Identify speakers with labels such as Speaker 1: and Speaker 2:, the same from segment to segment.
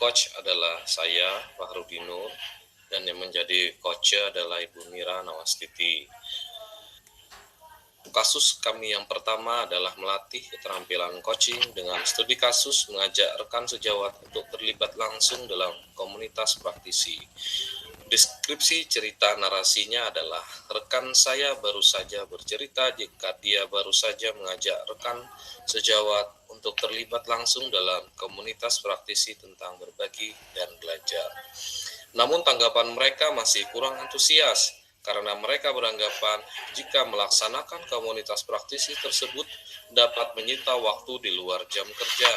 Speaker 1: coach adalah saya, Fahrudin Nur, dan yang menjadi coach adalah Ibu Mira Nawastiti. Kasus kami yang pertama adalah melatih keterampilan coaching dengan studi kasus mengajak rekan sejawat untuk terlibat langsung dalam komunitas praktisi. Deskripsi cerita narasinya adalah rekan saya baru saja bercerita jika dia baru saja mengajak rekan sejawat untuk terlibat langsung dalam komunitas praktisi tentang berbagi dan belajar. Namun tanggapan mereka masih kurang antusias karena mereka beranggapan jika melaksanakan komunitas praktisi tersebut dapat menyita waktu di luar jam kerja.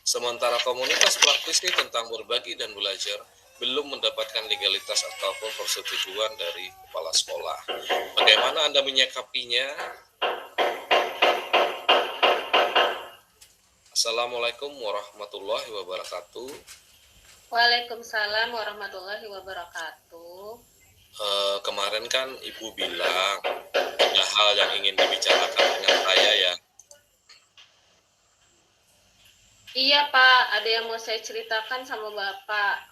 Speaker 1: Sementara komunitas praktisi tentang berbagi dan belajar belum mendapatkan legalitas ataupun persetujuan dari kepala sekolah. Bagaimana Anda menyikapinya? Assalamualaikum warahmatullahi wabarakatuh.
Speaker 2: Waalaikumsalam warahmatullahi wabarakatuh.
Speaker 1: Kemarin kan Ibu bilang ada hal yang ingin dibicarakan dengan saya ya.
Speaker 2: Iya Pak, ada yang mau saya ceritakan sama Bapak.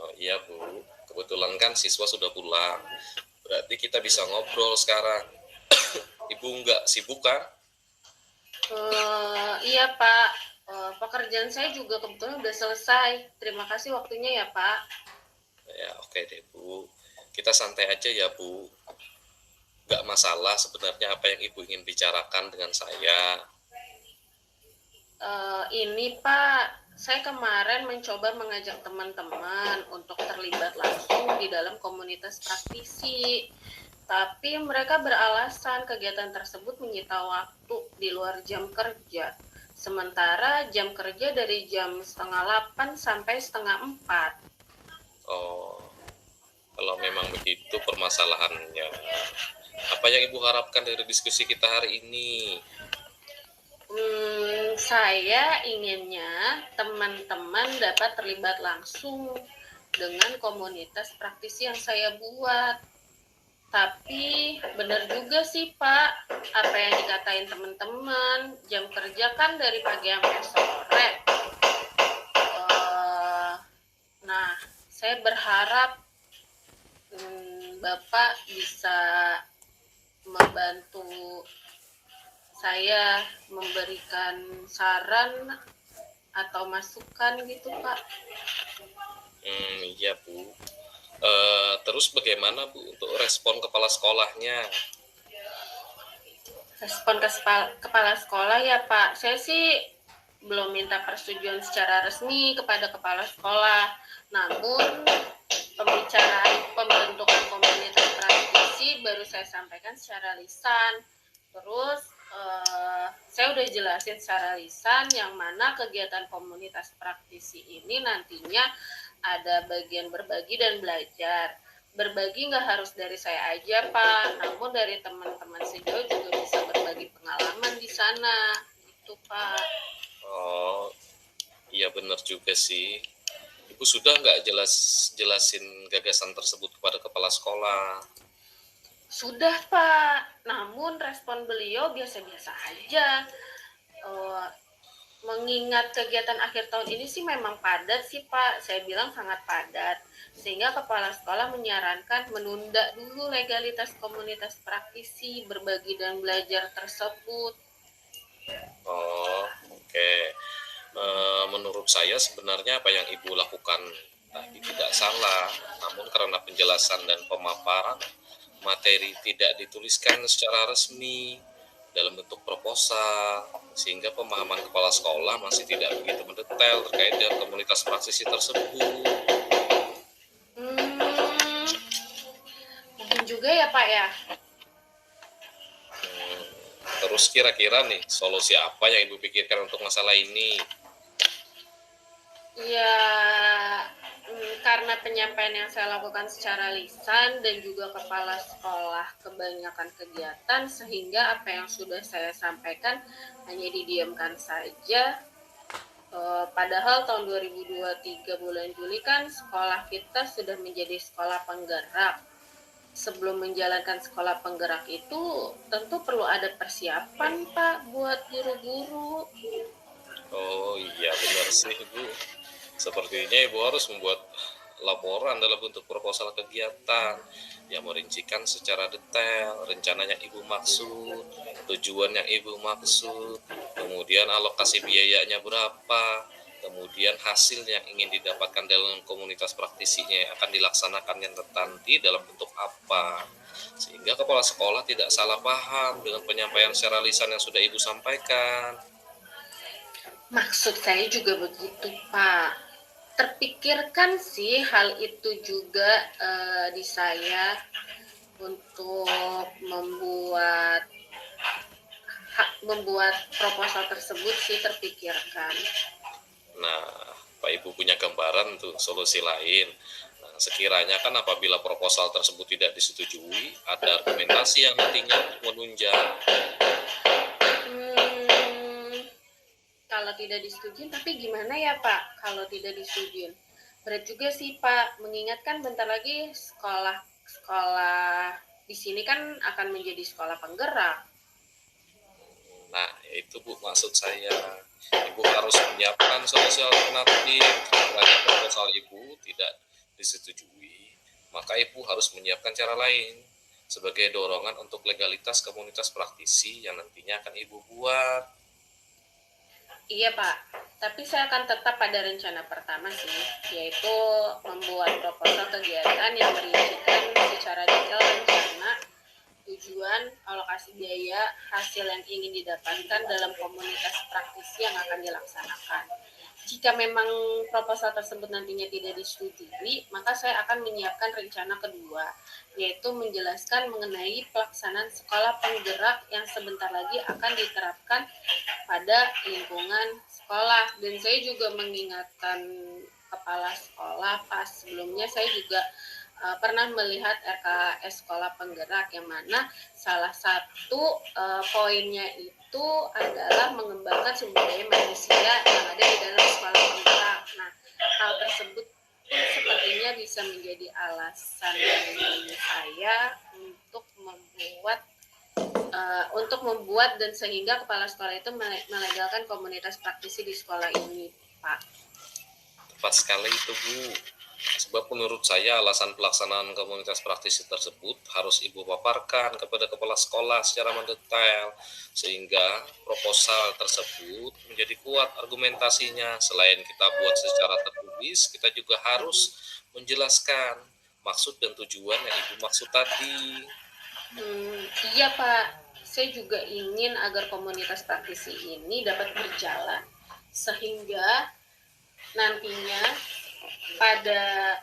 Speaker 1: Oh iya Bu, kebetulan kan siswa sudah pulang. Berarti kita bisa ngobrol sekarang. Ibu nggak sibuk kan?
Speaker 2: Iya Pak, pekerjaan saya juga kebetulan udah selesai. Terima kasih waktunya ya Pak.
Speaker 1: Ya oke deh Bu, kita santai aja ya Bu. Nggak masalah sebenarnya apa yang Ibu ingin bicarakan dengan saya.
Speaker 2: Ini Pak, saya kemarin mencoba mengajak teman-teman untuk terlibat langsung di dalam komunitas praktisi. Tapi mereka beralasan kegiatan tersebut menyita waktu di luar jam kerja. Sementara jam kerja dari jam 7:30 sampai 3:30.
Speaker 1: Oh, kalau memang begitu permasalahannya, apa yang Ibu harapkan dari diskusi kita hari ini?
Speaker 2: Saya inginnya teman-teman dapat terlibat langsung dengan komunitas praktisi yang saya buat. Tapi benar juga sih Pak, apa yang dikatain teman-teman, jam kerja kan dari pagi sampai sore. Nah, saya berharap Bapak bisa membantu saya memberikan saran atau masukan gitu Pak.
Speaker 1: Iya Bu. Terus bagaimana Bu untuk respon kepala sekolahnya?
Speaker 2: Respon kepala sekolah ya Pak, saya sih belum minta persetujuan secara resmi kepada kepala sekolah. Namun pembentukan komunitas praktisi baru saya sampaikan secara lisan. Terus saya udah jelasin secara lisan yang mana kegiatan komunitas praktisi ini nantinya ada bagian berbagi dan belajar. Berbagi nggak harus dari saya aja Pak, namun dari teman-teman sejauh juga bisa berbagi pengalaman di sana, gitu Pak.
Speaker 1: Oh, iya benar juga sih. Ibu sudah nggak jelasin gagasan tersebut kepada kepala sekolah?
Speaker 2: Sudah Pak, namun respon beliau biasa-biasa aja. Mengingat kegiatan akhir tahun ini sih memang padat sih Pak, saya bilang sangat padat. Sehingga kepala sekolah menyarankan menunda dulu legalitas komunitas praktisi berbagi dan belajar tersebut.
Speaker 1: Oh, oke. Menurut saya sebenarnya apa yang Ibu lakukan tadi tidak salah, namun karena penjelasan dan pemaparan materi tidak dituliskan secara resmi dalam bentuk proposal, sehingga pemahaman kepala sekolah masih tidak begitu mendetail terkait dengan komunitas praktisi tersebut.
Speaker 2: Mungkin juga ya Pak ya.
Speaker 1: Terus kira-kira nih solusi apa yang Ibu pikirkan untuk masalah ini?
Speaker 2: Ya, karena penyampaian yang saya lakukan secara lisan dan juga kepala sekolah kebanyakan kegiatan, sehingga apa yang sudah saya sampaikan hanya didiamkan saja. Padahal tahun 2023 bulan Juli kan sekolah kita sudah menjadi sekolah penggerak. Sebelum menjalankan sekolah penggerak itu tentu perlu ada persiapan Pak buat guru-guru.
Speaker 1: Oh iya benar sih Bu. Sepertinya Ibu harus membuat laporan dalam bentuk proposal kegiatan yang merincikan secara detail rencana yang Ibu maksud, tujuan yang Ibu maksud, kemudian alokasi biayanya berapa, kemudian hasil yang ingin didapatkan dalam komunitas praktisinya yang akan dilaksanakan yang nanti dalam bentuk apa, sehingga kepala sekolah tidak salah paham dengan penyampaian secara lisan yang sudah Ibu sampaikan.
Speaker 2: Maksud saya juga begitu, Pak. Terpikirkan sih hal itu juga di saya untuk membuat proposal tersebut sih terpikirkan.
Speaker 1: Nah, Pak Ibu punya gambaran tuh solusi lain. Nah, sekiranya kan apabila proposal tersebut tidak disetujui, ada argumentasi yang nantinya menunjang.
Speaker 2: Kalau tidak disetujui, tapi gimana ya Pak kalau tidak disetujui? Berat juga sih Pak, mengingatkan bentar lagi sekolah di sini kan akan menjadi sekolah penggerak.
Speaker 1: Nah, itu Bu maksud saya. Ibu harus menyiapkan solusi alternatif. Sekiranya proposal Ibu tidak disetujui, maka Ibu harus menyiapkan cara lain sebagai dorongan untuk legalitas komunitas praktisi yang nantinya akan Ibu buat.
Speaker 2: Iya Pak, tapi saya akan tetap pada rencana pertama sih, yaitu membuat proposal kegiatan yang merincikan secara detail rencana, tujuan, alokasi biaya, hasil yang ingin didapatkan dalam komunitas praktisi yang akan dilaksanakan. Jika memang proposal tersebut nantinya tidak disetujui, maka saya akan menyiapkan rencana kedua, yaitu menjelaskan mengenai pelaksanaan sekolah penggerak yang sebentar lagi akan diterapkan pada lingkungan sekolah. Dan saya juga mengingatkan kepala sekolah, pas sebelumnya saya juga pernah melihat RKS sekolah penggerak yang mana salah satu poinnya itu adalah mengembangkan sumber daya manusia yang ada di dalam sekolah penggerak. Nah, hal tersebut pun sepertinya bisa menjadi alasan bagi saya untuk membuat dan sehingga kepala sekolah itu melegalkan komunitas praktisi di sekolah ini, Pak.
Speaker 1: Tepat sekali itu Bu. Sebab menurut saya alasan pelaksanaan komunitas praktisi tersebut harus Ibu paparkan kepada kepala sekolah secara mendetail sehingga proposal tersebut menjadi kuat argumentasinya. Selain kita buat secara tertulis, kita juga harus menjelaskan maksud dan tujuan yang Ibu maksud tadi.
Speaker 2: Iya Pak, saya juga ingin agar komunitas praktisi ini dapat berjalan sehingga nantinya pada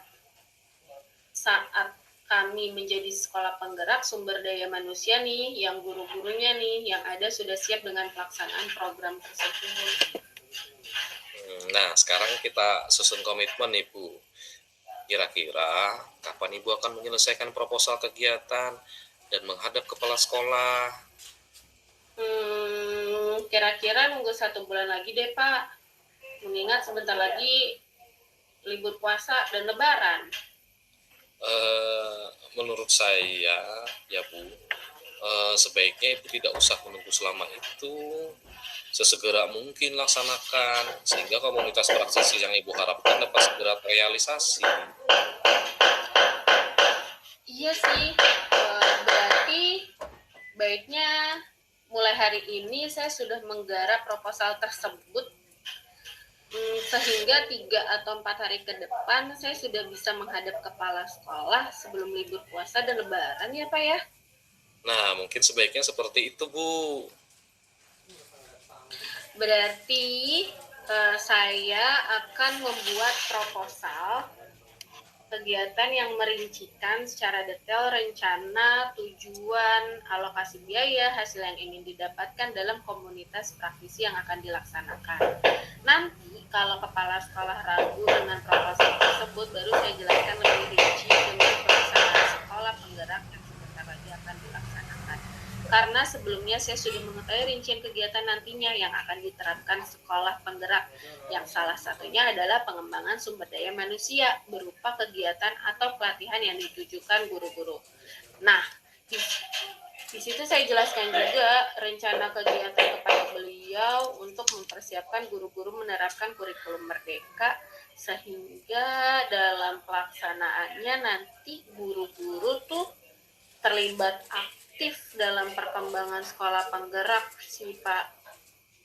Speaker 2: saat kami menjadi sekolah penggerak sumber daya manusia nih, yang guru-gurunya nih, yang ada sudah siap dengan pelaksanaan program tersebut.
Speaker 1: Nah, sekarang kita susun komitmen nih Bu. Kira-kira kapan Ibu akan menyelesaikan proposal kegiatan dan menghadap kepala sekolah?
Speaker 2: Kira-kira nunggu 1 bulan lagi deh Pak, mengingat sebentar lagi libur puasa dan lebaran.
Speaker 1: Menurut saya ya Bu, sebaiknya Ibu tidak usah menunggu selama itu, sesegera mungkin laksanakan sehingga komunitas praktisi yang Ibu harapkan dapat segera terrealisasi.
Speaker 2: Iya sih, berarti baiknya mulai hari ini saya sudah menggarap proposal tersebut sehingga 3 atau 4 hari ke depan saya sudah bisa menghadap kepala sekolah sebelum libur puasa dan lebaran ya Pak ya.
Speaker 1: Nah, mungkin sebaiknya seperti itu Bu.
Speaker 2: Berarti saya akan membuat proposal kegiatan yang merincikan secara detail rencana, tujuan, alokasi biaya, hasil yang ingin didapatkan dalam komunitas praktisi yang akan dilaksanakan. Nanti kalau kepala sekolah ragu dengan proposal tersebut, baru saya jelaskan lebih rinci dengan pelaksanaan sekolah penggerak yang sebentar lagi akan dilaksanakan. Karena sebelumnya saya sudah mengetahui rincian kegiatan nantinya yang akan diterapkan sekolah penggerak, yang salah satunya adalah pengembangan sumber daya manusia berupa kegiatan atau pelatihan yang ditujukan guru-guru. Nah, di situ saya jelaskan juga rencana kegiatan kepada beliau untuk mempersiapkan guru-guru menerapkan kurikulum merdeka sehingga dalam pelaksanaannya nanti guru-guru tuh terlibat aktif dalam perkembangan sekolah penggerak sih Pak.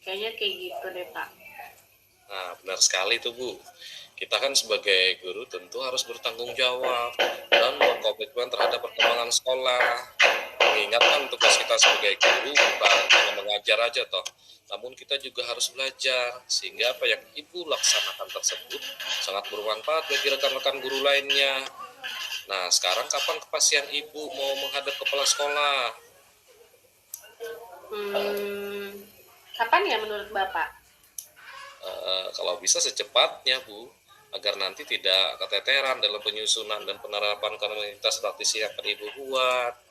Speaker 2: Kayaknya kayak gitu deh Pak.
Speaker 1: Nah, benar sekali tuh Bu. Kita kan sebagai guru tentu harus bertanggung jawab dan berkomitmen terhadap perkembangan sekolah. Mengingatkan tugas kita sebagai guru bukan hanya mengajar aja toh, namun kita juga harus belajar sehingga apa yang Ibu laksanakan tersebut sangat bermanfaat bagi rekan-rekan guru lainnya. Nah, sekarang kapan kepastian Ibu mau menghadap kepala sekolah?
Speaker 2: Kapan ya menurut Bapak?
Speaker 1: Kalau bisa secepatnya Bu, agar nanti tidak keteteran dalam penyusunan dan penerapan komunitas praktisi yang akan Ibu buat.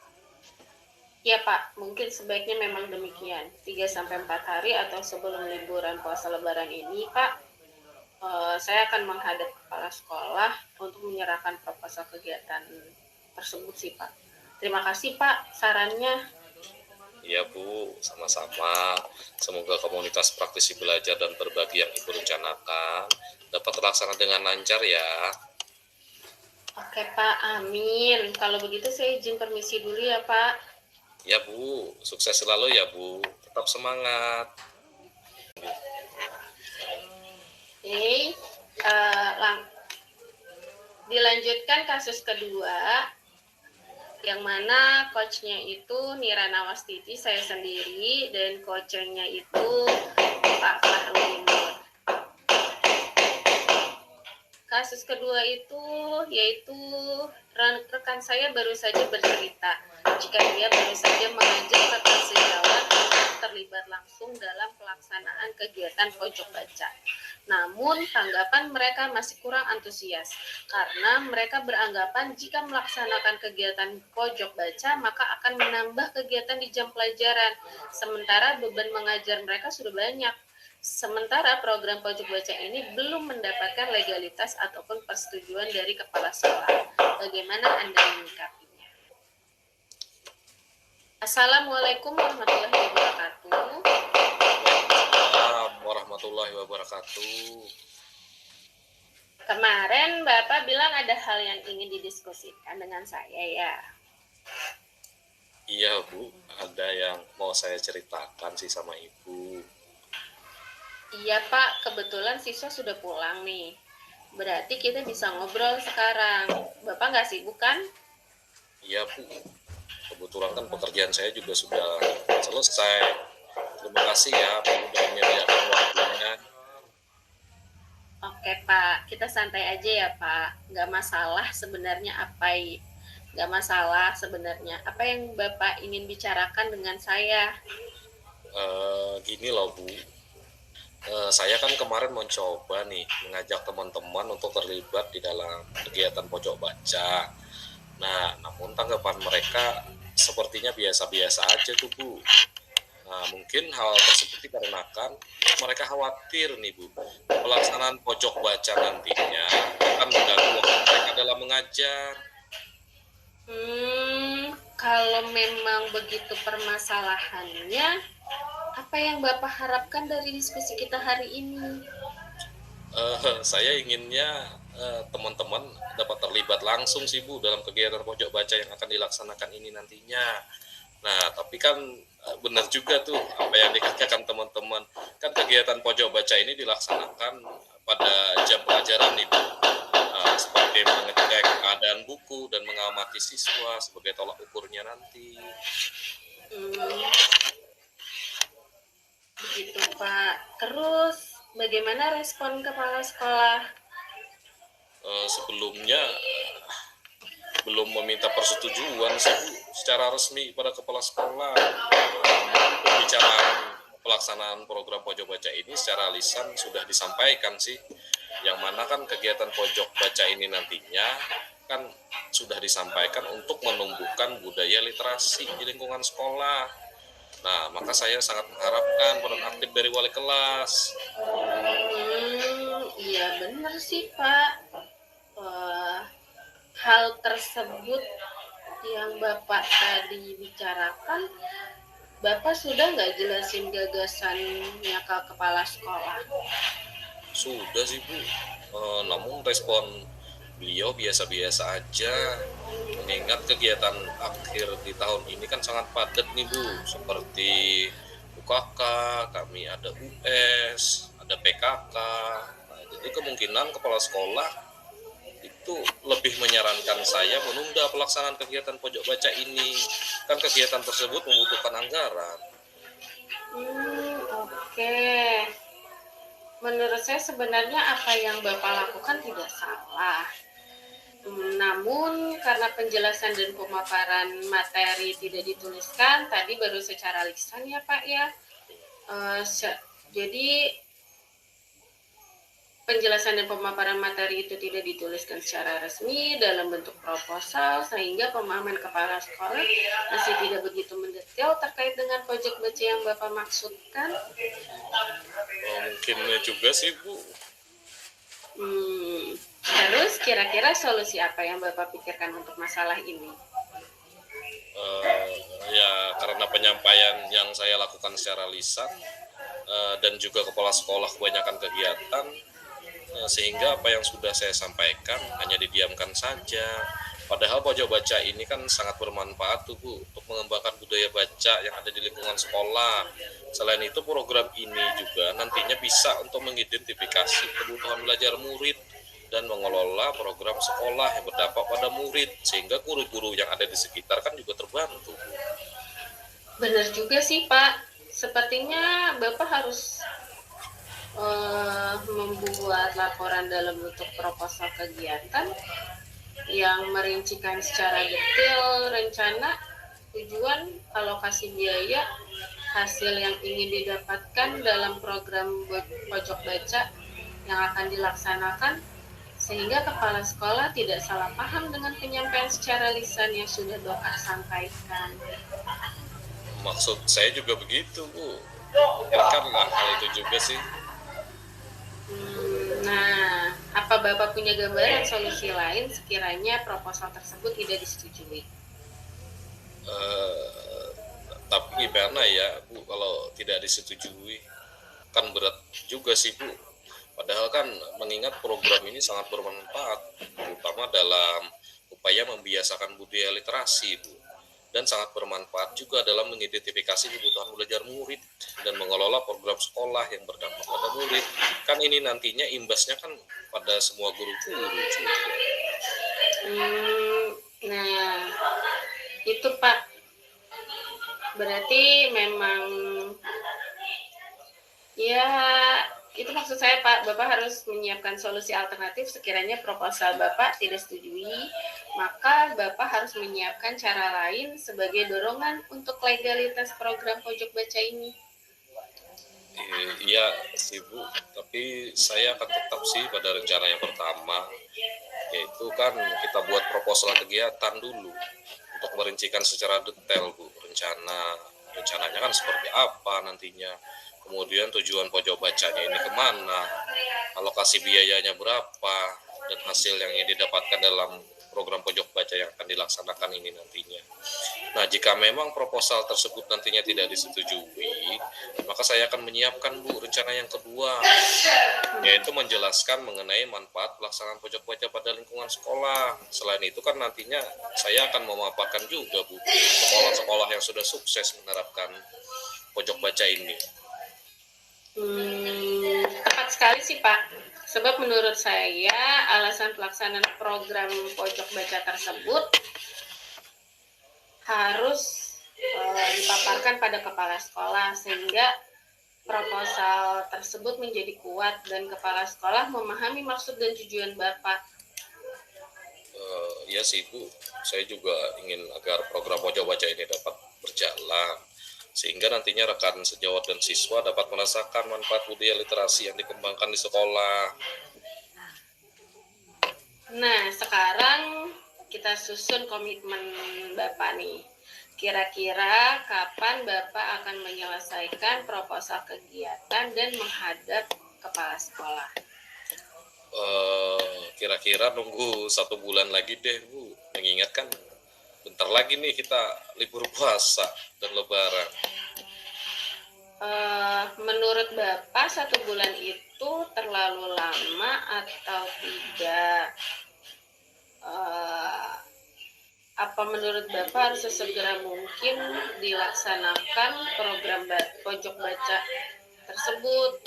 Speaker 2: Ya Pak, mungkin sebaiknya memang demikian. 3-4 hari atau sebelum liburan puasa lebaran ini Pak, saya akan menghadap kepala sekolah untuk menyerahkan proposal kegiatan tersebut sih Pak. Terima kasih Pak sarannya.
Speaker 1: Iya Bu, sama-sama. Semoga komunitas praktisi belajar dan berbagi yang Ibu rencanakan dapat terlaksana dengan lancar ya.
Speaker 2: Oke Pak, amin. Kalau begitu saya izin permisi dulu ya Pak.
Speaker 1: Ya Bu, sukses selalu ya Bu. Tetap semangat.
Speaker 2: Oke, dilanjutkan kasus kedua, yang mana coachnya itu Nira Nawastiti, saya sendiri, dan coachnya itu Pak Fahrudin. Kasus kedua itu yaitu rekan saya baru saja bercerita jika dia baru saja mengajak rekan sejawat untuk terlibat langsung dalam pelaksanaan kegiatan pojok baca. Namun tanggapan mereka masih kurang antusias karena mereka beranggapan jika melaksanakan kegiatan pojok baca maka akan menambah kegiatan di jam pelajaran, sementara beban mengajar mereka sudah banyak. Sementara program pojok baca ini belum mendapatkan legalitas ataupun persetujuan dari kepala sekolah. Bagaimana Anda menyikapinya? Assalamualaikum warahmatullahi wabarakatuh.
Speaker 1: Waalaikumsalam warahmatullahi wabarakatuh.
Speaker 2: Kemarin Bapak bilang ada hal yang ingin didiskusikan dengan saya ya.
Speaker 1: Iya Bu, ada yang mau saya ceritakan sih sama Ibu.
Speaker 2: Iya Pak, kebetulan siswa sudah pulang nih. Berarti kita bisa ngobrol sekarang. Bapak nggak sibuk kan?
Speaker 1: Iya Bu, kebetulan kan pekerjaan saya juga sudah selesai. Terima kasih ya Bu sudah menyediakan waktunya.
Speaker 2: Oke Pak, kita santai aja ya Pak. Nggak masalah sebenarnya nggak masalah sebenarnya. Apa yang Bapak ingin bicarakan dengan saya?
Speaker 1: Gini loh Bu, saya kan kemarin mencoba nih mengajak teman-teman untuk terlibat di dalam kegiatan pojok baca. Nah, namun tanggapan mereka sepertinya biasa-biasa aja tuh Bu. Nah, mungkin hal tersebut dikarenakan mereka khawatir nih Bu, pelaksanaan pojok baca nantinya akan mengganggu waktu mereka dalam mengajar.
Speaker 2: Kalau memang begitu permasalahannya, apa yang Bapak harapkan dari diskusi kita hari ini?
Speaker 1: Saya inginnya teman-teman dapat terlibat langsung sih Bu dalam kegiatan pojok baca yang akan dilaksanakan ini nantinya. Nah, tapi kan benar juga tuh apa yang dikatakan teman-teman. Kan kegiatan pojok baca ini dilaksanakan pada jam pelajaran nih Bu. Seperti mengecek keadaan buku dan mengamati siswa sebagai tolak ukurnya nanti.
Speaker 2: Begitu Pak. Terus bagaimana respon kepala sekolah?
Speaker 1: Sebelumnya belum meminta persetujuan sih Bu secara resmi pada kepala sekolah. Pembicaraan pelaksanaan program pojok baca ini secara lisan sudah disampaikan sih, yang mana kan kegiatan pojok baca ini nantinya kan sudah disampaikan untuk menumbuhkan budaya literasi di lingkungan sekolah. Nah, maka saya sangat mengharapkan peran aktif dari wali kelas.
Speaker 2: Iya benar sih Pak. Hal tersebut yang Bapak tadi bicarakan, Bapak sudah nggak jelasin gagasannya ke kepala sekolah?
Speaker 1: Sudah sih Bu, Namun respon beliau biasa-biasa aja, mengingat kegiatan akhir di tahun ini kan sangat padat nih Bu, seperti UKK, kami ada US, ada PKK. Nah, jadi kemungkinan kepala sekolah itu lebih menyarankan saya menunda pelaksanaan kegiatan pojok baca ini. Kan kegiatan tersebut membutuhkan anggaran.
Speaker 2: Oke. Menurut saya sebenarnya apa yang Bapak lakukan tidak salah. Namun karena penjelasan dan pemaparan materi tidak dituliskan, tadi baru secara lisan ya Pak ya. Jadi penjelasan dan pemaparan materi itu tidak dituliskan secara resmi dalam bentuk proposal, sehingga pemahaman kepala sekolah masih tidak begitu mendetail terkait dengan pojok baca yang Bapak maksudkan.
Speaker 1: Mungkin juga sih Bu.
Speaker 2: Terus kira-kira solusi apa yang Bapak pikirkan untuk masalah ini?
Speaker 1: Ya karena penyampaian yang saya lakukan secara lisan dan juga kepala sekolah kebanyakan kegiatan, sehingga apa yang sudah saya sampaikan hanya didiamkan saja. Padahal pojok baca ini kan sangat bermanfaat tuh Bu untuk mengembangkan budaya baca yang ada di lingkungan sekolah. Selain itu program ini juga nantinya bisa untuk mengidentifikasi kebutuhan belajar murid dan mengelola program sekolah yang berdampak pada murid, sehingga guru-guru yang ada di sekitar kan juga terbantu.
Speaker 2: Benar juga sih Pak, sepertinya Bapak harus membuat laporan dalam bentuk proposal kegiatan yang merincikan secara detail rencana, tujuan, alokasi biaya, hasil yang ingin didapatkan dalam program pojok baca yang akan dilaksanakan, sehingga kepala sekolah tidak salah paham dengan penyampaian secara lisan yang sudah Bapak sampaikan.
Speaker 1: Maksud saya juga begitu Bu, pikirkanlah hal itu juga sih.
Speaker 2: Nah, apa Bapak punya gambaran solusi lain sekiranya proposal tersebut tidak disetujui?
Speaker 1: Tapi gimana ya Bu, kalau tidak disetujui kan berat juga sih Bu. Padahal kan mengingat program ini sangat bermanfaat, terutama dalam upaya membiasakan budaya literasi Bu, dan sangat bermanfaat juga dalam mengidentifikasi kebutuhan belajar murid dan mengelola program sekolah yang berdampak pada murid. Kan ini nantinya imbasnya kan pada semua guru-guru juga.
Speaker 2: Nah, itu Pak. Berarti memang ya itu maksud saya Pak, Bapak harus menyiapkan solusi alternatif sekiranya proposal Bapak tidak setujui, maka Bapak harus menyiapkan cara lain sebagai dorongan untuk legalitas program pojok baca ini.
Speaker 1: Iya sih Bu, tapi saya akan tetap sih pada rencana yang pertama, yaitu kan kita buat proposal kegiatan dulu untuk merincikan secara detail Bu, rencananya kan seperti apa nantinya, kemudian tujuan pojok bacanya ini kemana, alokasi biayanya berapa, dan hasil yang ingin didapatkan dalam program pojok baca yang akan dilaksanakan ini nantinya. Nah, jika memang proposal tersebut nantinya tidak disetujui, maka saya akan menyiapkan Bu rencana yang kedua, yaitu menjelaskan mengenai manfaat pelaksanaan pojok baca pada lingkungan sekolah. Selain itu kan nantinya saya akan memaparkan juga Bu sekolah-sekolah yang sudah sukses menerapkan pojok baca ini.
Speaker 2: Tepat sekali sih Pak. Sebab menurut saya alasan pelaksanaan program pojok baca tersebut harus dipaparkan pada kepala sekolah sehingga proposal tersebut menjadi kuat dan kepala sekolah memahami maksud dan tujuan Bapak.
Speaker 1: Ya sih Bu, saya juga ingin agar program pojok baca ini dapat berjalan, sehingga nantinya rekan sejawat dan siswa dapat merasakan manfaat budaya literasi yang dikembangkan di sekolah.
Speaker 2: Nah, sekarang kita susun komitmen Bapak nih. Kira-kira kapan Bapak akan menyelesaikan proposal kegiatan dan menghadap kepala sekolah?
Speaker 1: Kira-kira nunggu 1 bulan lagi deh Bu, mengingatkan bentar lagi nih kita libur puasa dan lebaran.
Speaker 2: Menurut Bapak 1 bulan itu terlalu lama atau tidak? Eh, apa menurut Bapak harus sesegera mungkin dilaksanakan program pojok baca tersebut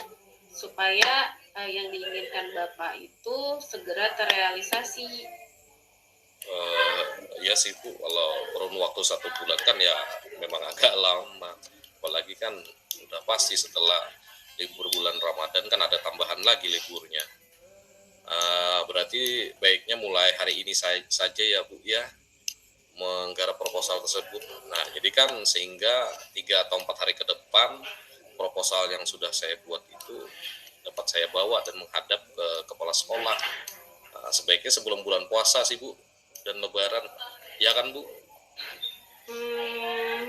Speaker 2: supaya yang diinginkan Bapak itu segera terrealisasi?
Speaker 1: Ya sih Bu, kalau kurun waktu 1 bulan kan ya memang agak lama. Apalagi kan udah pasti setelah libur bulan Ramadan kan ada tambahan lagi liburnya. Berarti baiknya mulai hari ini saja ya Bu ya, menggarap proposal tersebut. Nah, jadi kan sehingga 3 atau 4 hari ke depan proposal yang sudah saya buat itu dapat saya bawa dan menghadap ke kepala sekolah. Sebaiknya sebelum bulan puasa sih Bu dan Lebaran, ya kan Bu?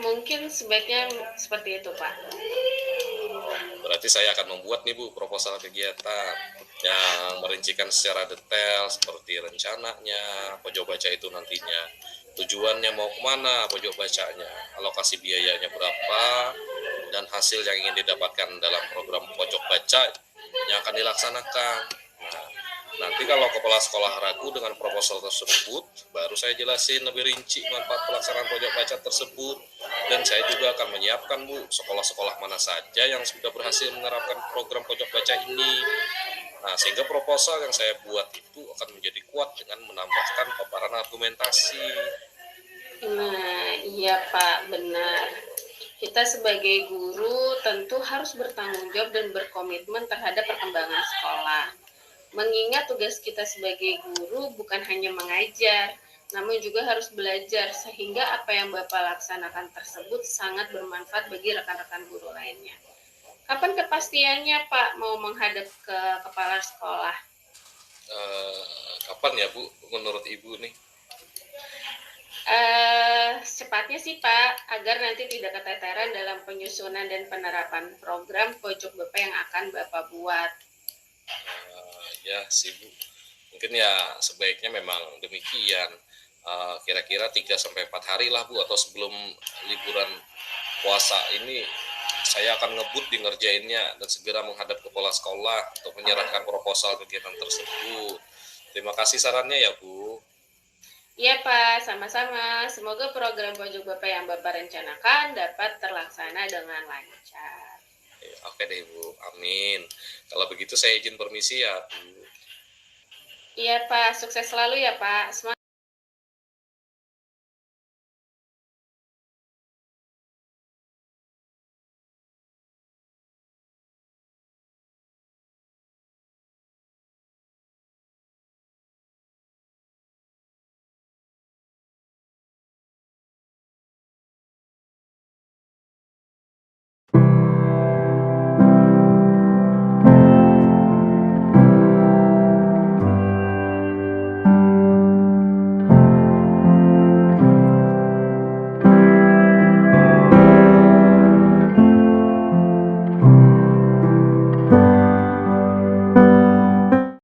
Speaker 2: Mungkin sebaiknya seperti itu Pak.
Speaker 1: Berarti saya akan membuat nih Bu proposal kegiatan yang merincikan secara detail seperti rencananya, pojok baca itu nantinya tujuannya mau kemana, pojok bacanya, alokasi biayanya berapa, dan hasil yang ingin didapatkan dalam program pojok baca yang akan dilaksanakan. Nah, nanti kalau kepala sekolah ragu dengan proposal tersebut, baru saya jelasin lebih rinci manfaat pelaksanaan pojok baca tersebut. Dan saya juga akan menyiapkan Bu, sekolah-sekolah mana saja yang sudah berhasil menerapkan program pojok baca ini. Nah, sehingga proposal yang saya buat itu akan menjadi kuat dengan menambahkan paparan argumentasi.
Speaker 2: Nah, iya Pak, benar. Kita sebagai guru tentu harus bertanggung jawab dan berkomitmen terhadap perkembangan sekolah. Mengingat tugas kita sebagai guru bukan hanya mengajar, namun juga harus belajar sehingga apa yang Bapak laksanakan tersebut sangat bermanfaat bagi rekan-rekan guru lainnya. Kapan kepastiannya Pak mau menghadap ke kepala sekolah?
Speaker 1: Kapan ya Bu, menurut Ibu nih?
Speaker 2: Cepatnya sih Pak, agar nanti tidak keteteran dalam penyusunan dan penerapan program pojok Bapak yang akan Bapak buat.
Speaker 1: Ya sih Bu, mungkin ya sebaiknya memang demikian. Kira-kira 3 sampai 4 hari lah Bu, atau sebelum liburan puasa ini saya akan ngebut di ngerjainnya dan segera menghadap kepala sekolah untuk menyerahkan proposal kegiatan tersebut. Terima kasih sarannya ya Bu.
Speaker 2: Iya Pak, sama-sama. Semoga program pojok Bapak yang Bapak rencanakan dapat terlaksana dengan lancar.
Speaker 1: Oke deh Bu, amin. Kalau begitu saya izin permisi ya Bu.
Speaker 2: Iya Pak, sukses selalu ya Pak. Semangat.